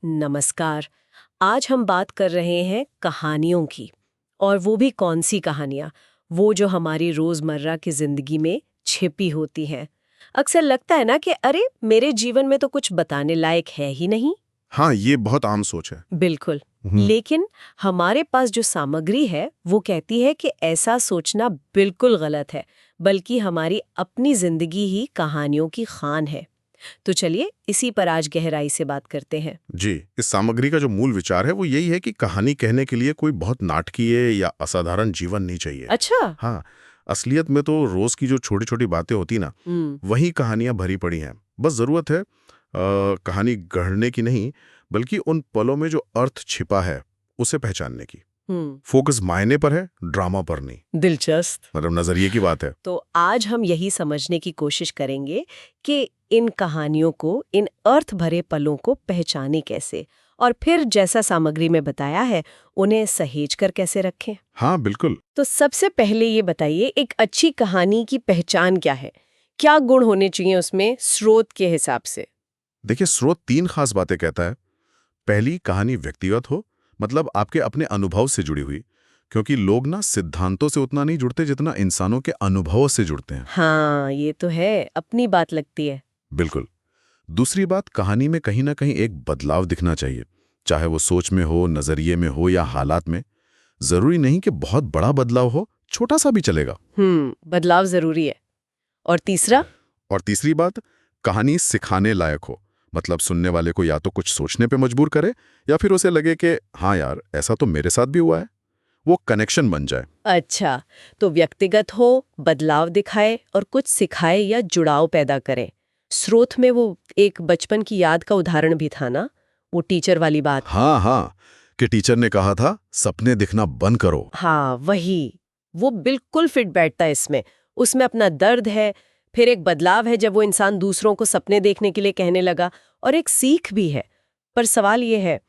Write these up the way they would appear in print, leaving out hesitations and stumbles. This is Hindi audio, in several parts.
नमस्कार। आज हम बात कर रहे हैं कहानियों की। और वो भी कौन सी कहानियाँ? वो जो हमारी रोज़मर्रा की ज़िंदगी में छिपी होती हैं। अक्सर लगता है ना कि अरे मेरे जीवन में तो कुछ बताने लायक है ही नहीं। हाँ, ये बहुत आम सोच है। बिल्कुल। हम्म। लेकिन हमारे पास जो सामग्री है वो कहती है कि ऐसा सोचना बिल्कुल गलत है, बल्कि हमारी अपनी ज़िंदगी ही कहानियों की खान है। तो चलिए इसी पर आज गहराई से बात करते हैं। जी, इस सामग्री का जो मूल विचार है वो यही है कि कहानी कहने के लिए कोई बहुत नाटकीय या असाधारण जीवन नहीं चाहिए। अच्छा। हाँ, असलियत में तो रोज की जो छोटी छोटी बातें होती ना, वही कहानियां भरी पड़ी हैं। बस जरूरत है कहानी गढ़ने की नहीं, बल्कि उन पलों में जो अर्थ छिपा है उसे पहचानने की। हम्म। फोकस मायने पर है, ड्रामा पर नहीं। दिलचस्प। मतलब नजरिए की बात है। तो आज हम यही समझने की कोशिश करेंगे कि इन कहानियों को, इन अर्थ भरे पलों को पहचाने कैसे, और फिर जैसा सामग्री में बताया है उन्हें सहेज कर कैसे रखें। हाँ बिल्कुल। तो सबसे पहले ये बताइए, एक अच्छी कहानी की पहचान क्या है? क्या गुण होने चाहिए उसमें स्रोत के हिसाब से? देखिए, स्रोत तीन खास बातें कहता है। पहली, कहानी व्यक्तिगत हो, मतलब आपके अपने अनुभव से जुड़ी हुई, क्योंकि लोग ना सिद्धांतों से उतना नहीं जुड़ते जितना इंसानों के अनुभवों से जुड़ते हैं। हाँ, ये तो है, अपनी बात लगती है। बिल्कुल। दूसरी बात, कहानी में कहीं ना कहीं एक बदलाव दिखना चाहिए, चाहे वो सोच में हो, नजरिए में हो या हालात में। जरूरी नहीं कि बहुत बड़ा बदलाव हो, छोटा सा भी चलेगा। बदलाव जरूरी है। और तीसरा? और तीसरी बात, कहानी सिखाने लायक हो, मतलब सुनने वाले को या तो कुछ सोचने पे मजबूर करे या फिर उसे लगे कि हाँ यार, ऐसा तो मेरे साथ भी हुआ है। वो कनेक्शन बन जाए। अच्छा, तो व्यक्तिगत हो, बदलाव दिखाए और कुछ सिखाए या जुड़ाव पैदा करे। स्रोत में वो एक बचपन की याद का उदाहरण भी था ना, वो टीचर वाली बात। हाँ हाँ, कि टीचर ने कहा था सपने दिखना बंद करो। हाँ, वही। वो बिल्कुल फिट बैठता है इसमें। उसमें अपना दर्द है, फिर एक बदलाव है जब वो इंसान दूसरों को सपने देखने के लिए कहने लगा, और एक सीख भी है। पर सवाल ये है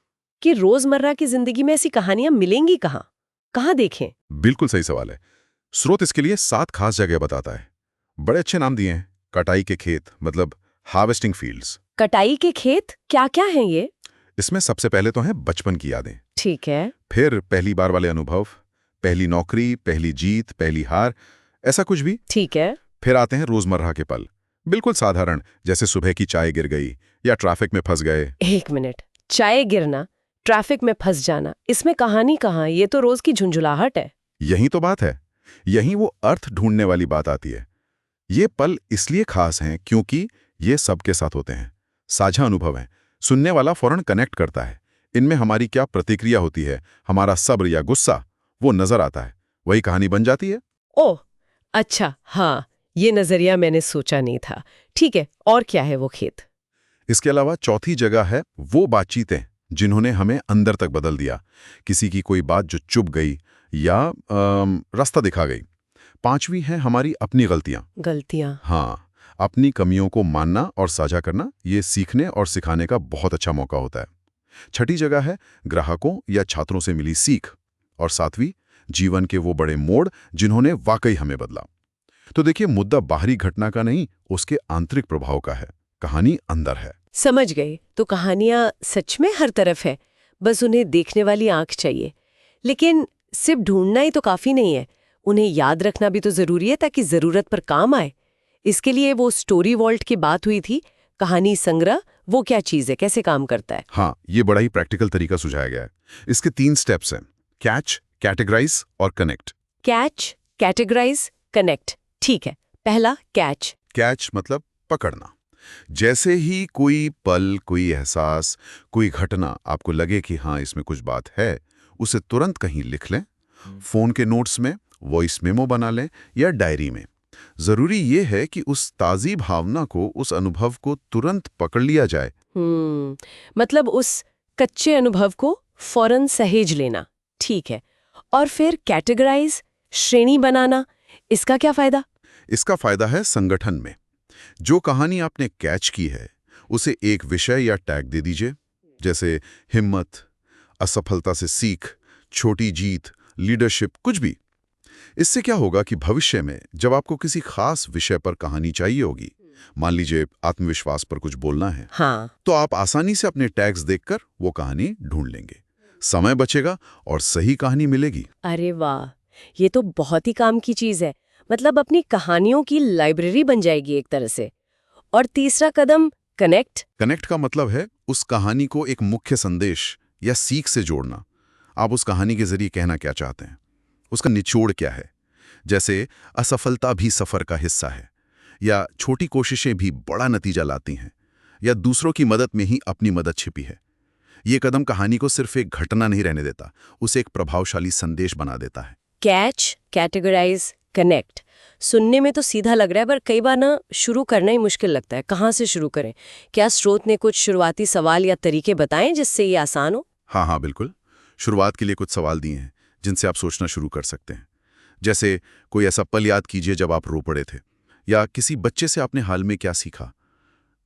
कि रोजमर्रा की जिंदगी में ऐसी कहानियां मिलेंगी कहाँ? कहाँ देखें? बिल्कुल सही सवाल है। स्रोत इसके लिए 7 खास जगह बताता है। बड़े अच्छे नाम दिए हैं। कटाई के खेत, मतलब हार्वेस्टिंग फील्ड्स। कटाई के खेत क्या क्या हैं ये? इसमें सबसे पहले तो हैं बचपन की यादें। ठीक है। फिर पहली बार वाले अनुभव, पहली नौकरी, पहली जीत, पहली हार, ऐसा कुछ भी। ठीक है। फिर आते हैं रोजमर्रा के पल, बिल्कुल साधारण, जैसे सुबह की चाय गिर गई या ट्रैफिक में फंस गए। एक मिनट, चाय गिरना, ट्रैफिक में फंस जाना, इसमें कहानी कहाँ? ये तो रोज की झुंझुलाहट है। यही तो बात है। यही वो अर्थ ढूंढने वाली बात आती है। ये पल इसलिए खास हैं क्योंकि ये सबके साथ होते हैं, साझा अनुभव हैं। सुनने वाला फौरन कनेक्ट करता है। इनमें हमारी क्या प्रतिक्रिया होती है, हमारा सब्र या गुस्सा, वो नजर आता है। वही कहानी बन जाती है। ओह, अच्छा, हाँ, ये नजरिया मैंने सोचा नहीं था। ठीक है, और क्या है वो खेत? इसके अलावा चौथी जगह है वो बातचीतें जिन्होंने हमें अंदर तक बदल दिया। किसी की कोई बात जो चुभ गई या रास्ता दिखा गई। पांचवी है हमारी अपनी गलतियां। गलतियां। हाँ, अपनी कमियों को मानना और साझा करना, ये सीखने और सिखाने का बहुत अच्छा मौका होता है। छठी जगह है ग्राहकों या छात्रों से मिली सीख। और सातवीं, जीवन के वो बड़े मोड़ जिन्होंने वाकई हमें बदला। तो देखिए, मुद्दा बाहरी घटना का नहीं, उसके आंतरिक प्रभाव का है। कहानी अंदर है। समझ गए। तो कहानियां सच में हर तरफ है, बस उन्हें देखने वाली आंख चाहिए। लेकिन सिर्फ ढूंढना ही तो काफी नहीं है, उन्हें याद रखना भी तो जरूरी है ताकि जरूरत पर काम आए। इसके लिए वो स्टोरी वॉल्ट की बात हुई थी, कहानी संग्रह, वो क्या चीज है, कैसे काम करता है? हाँ, ये बड़ा ही प्रैक्टिकल तरीका सुझाया गया है। इसके 3 स्टेप्स हैं: कैच, कैटेगराइज और कनेक्ट। Catch, categorise, connect. ठीक है, पहला कैच। कैच मतलब पकड़ना। जैसे ही कोई पल, कोई एहसास, कोई घटना आपको लगे कि हाँ इसमें कुछ बात है, उसे तुरंत कहीं लिख लें। फोन के नोट्स में, वॉइस मेमो बना लें या डायरी में। जरूरी ये है कि उस ताज़ी भावना को, उस अनुभव को तुरंत पकड़ लिया जाए। मतलब उस कच्चे अनुभव को फौरन सहेज लेना। ठीक है। और फिर कैटेगराइज, श्रेणी बनाना, इसका क्या फायदा? इसका फायदा है संगठन में। जो कहानी आपने कैच की है, उसे एक विषय या टैग दे दीजिए, जैसे हिम्मत, असफलता से सीख, छोटी जीत, लीडरशिप, कुछ भी। इससे क्या होगा कि भविष्य में जब आपको किसी खास विषय पर कहानी चाहिए होगी, मान लीजिए आत्मविश्वास पर कुछ बोलना है, हाँ, तो आप आसानी से अपने टैग्स देखकर वो कहानी ढूंढ लेंगे। समय बचेगा और सही कहानी मिलेगी। अरे वाह, ये तो बहुत ही काम की चीज है। मतलब अपनी कहानियों की लाइब्रेरी बन जाएगी एक तरह से। और तीसरा कदम, कनेक्ट। कनेक्ट का मतलब है उस कहानी को एक मुख्य संदेश या सीख से जोड़ना। आप उस कहानी के जरिए कहना क्या चाहते हैं, उसका निचोड़ क्या है। जैसे असफलता भी सफर का हिस्सा है, या छोटी कोशिशें भी बड़ा नतीजा लाती हैं, या दूसरों की मदद में ही अपनी मदद छिपी है। ये कदम कहानी को सिर्फ एक घटना नहीं रहने देता, उसे एक प्रभावशाली संदेश बना देता है। Catch, categorise, connect. सुनने में तो सीधा लग रहा है, पर कई बार ना शुरू करना ही मुश्किल लगता है। कहाँ से शुरू करें? क्या स्रोत ने कुछ शुरुआती सवाल या तरीके बताएं जिससे ये आसान हो? हाँ, बिल्कुल। शुरुआत के लिए कुछ सवाल दिए हैं जिनसे आप सोचना शुरू कर सकते हैं। जैसे कोई ऐसा पल याद कीजिए जब आप रो पड़े थे, या किसी बच्चे से आपने हाल में क्या सीखा।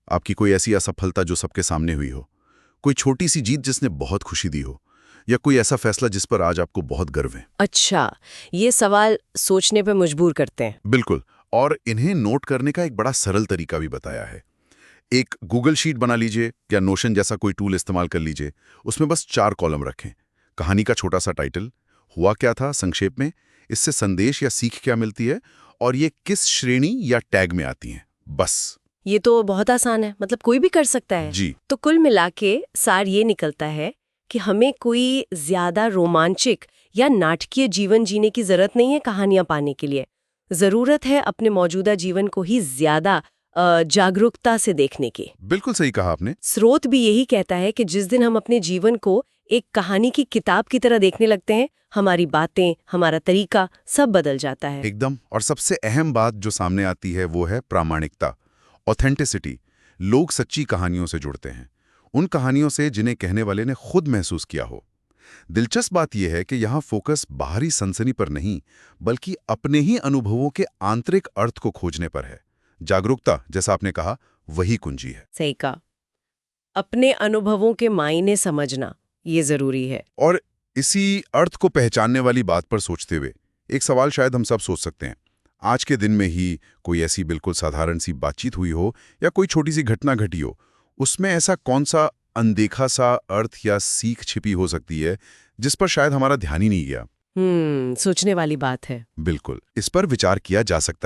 आपकी कोई ऐसी असफलता जो सबके सामने हुई हो, कोई छोटी सी जीत जिसने बहुत खुशी दी हो, या कोई ऐसा फैसला जिस पर आज आपको बहुत गर्व है। अच्छा, ये सवाल सोचने पे मजबूर करते हैं। बिल्कुल। और इन्हें नोट करने का एक बड़ा सरल तरीका भी बताया है। एक गूगल शीट बना लीजिए या नोशन जैसा कोई टूल इस्तेमाल कर लीजिए। उसमें बस 4 कॉलम रखें। कहानी का छोटा सा टाइटल, हुआ क्या था संक्षेप में, इससे संदेश या सीख क्या मिलती है, और ये किस श्रेणी या टैग में आती हैं। बस। ये तो बहुत आसान है, मतलब कोई भी कर सकता है। जी। तो कुल मिला के सार ये निकलता है कि हमें कोई ज्यादा रोमांचक या नाटकीय जीवन जीने की जरूरत नहीं है कहानियां पाने के लिए। जरूरत है अपने मौजूदा जीवन को ही ज्यादा जागरूकता से देखने की। बिल्कुल सही कहा आपने। स्रोत भी यही कहता है कि जिस दिन हम अपने जीवन को एक कहानी की किताब की तरह देखने लगते हैं, हमारी बातें, हमारा तरीका सब बदल जाता है। एकदम। और सबसे अहम बात जो सामने आती है वो है प्रामाणिकता, ऑथेंटिसिटी। लोग सच्ची कहानियों से जुड़ते हैं, उन कहानियों से जिन्हें कहने वाले ने खुद महसूस किया हो। दिलचस्प बात यह है कि यहाँ फोकस बाहरी सनसनी पर नहीं, बल्कि अपने ही अनुभवों के आंतरिक अर्थ को खोजने पर है। जागरूकता, जैसा आपने कहा, वही कुंजी है। सही कहा। अपने अनुभवों के मायने समझना ये जरूरी है। और इसी अर्थ को पहचानने वाली बात पर सोचते हुए एक सवाल शायद हम सब सोच सकते हैं। आज के दिन में ही कोई ऐसी बिल्कुल साधारण सी बातचीत हुई हो या कोई छोटी सी घटना घटी हो, उसमें ऐसा कौन सा अनदेखा सा अर्थ या सीख छिपी हो सकती है जिस पर शायद हमारा ध्यान ही नहीं गया। सोचने वाली बात है। बिल्कुल, इस पर विचार किया जा सकता है।